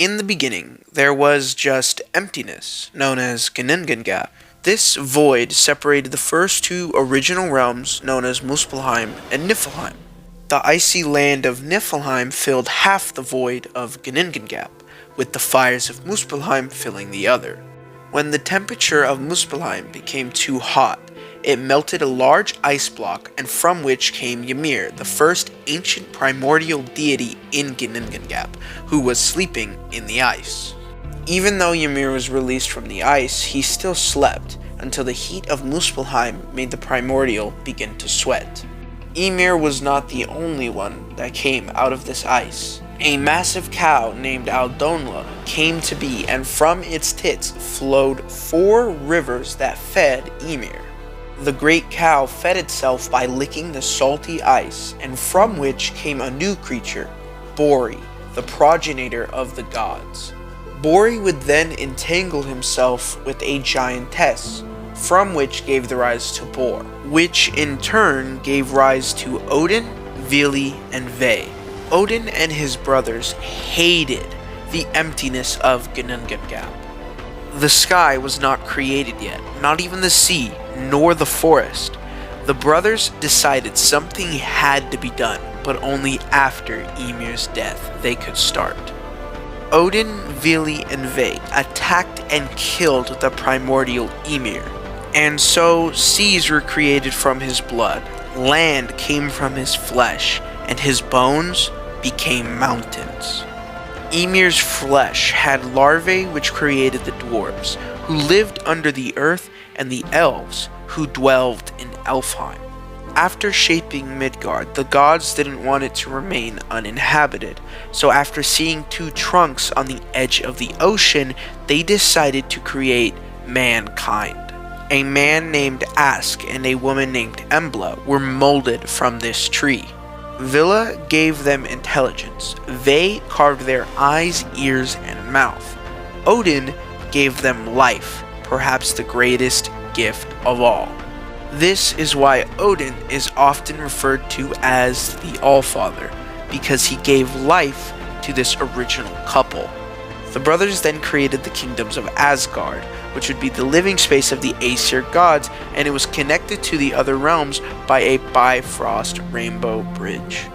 In the beginning, there was just emptiness, known as Ginnungagap. This void separated the first two original realms, known as Muspelheim and Niflheim. The icy land of Niflheim filled half the void of Ginnungagap, with the fires of Muspelheim filling the other. When the temperature of Muspelheim became too hot, it melted a large ice block, and from which came Ymir, the first ancient primordial deity in Ginnungagap, who was sleeping in the ice. Even though Ymir was released from the ice, he still slept, until the heat of Muspelheim made the primordial begin to sweat. Ymir was not the only one that came out of this ice. A massive cow named Aldonla came to be, and from its tits flowed 4 rivers that fed Ymir. The great cow fed itself by licking the salty ice, and from which came a new creature, Bori, the progenitor of the gods. Bori would then entangle himself with a giantess, from which gave the rise to Bor, which in turn gave rise to Odin, Vili, and Ve. Odin and his brothers hated the emptiness of Ginnungagap. The sky was not created yet, not even the sea, nor the forest. The brothers decided something had to be done, but only after Ymir's death they could start. Odin, Vili, and Ve attacked and killed the primordial Ymir, and so seas were created from his blood, land came from his flesh, and his bones became mountains. Ymir's flesh had larvae which created the dwarves, who lived under the earth, and the elves, who dwelled in Elfheim. After shaping Midgard, the gods didn't want it to remain uninhabited, so after seeing 2 trunks on the edge of the ocean, they decided to create mankind. A man named Ask and a woman named Embla were molded from this tree. Villa gave them intelligence. Ve carved their eyes, ears, and mouth. Odin gave them life, perhaps the greatest gift of all. This is why Odin is often referred to as the Allfather, because he gave life to this original couple. The brothers then created the kingdoms of Asgard, which would be the living space of the Aesir gods, and it was connected to the other realms by a Bifrost rainbow bridge.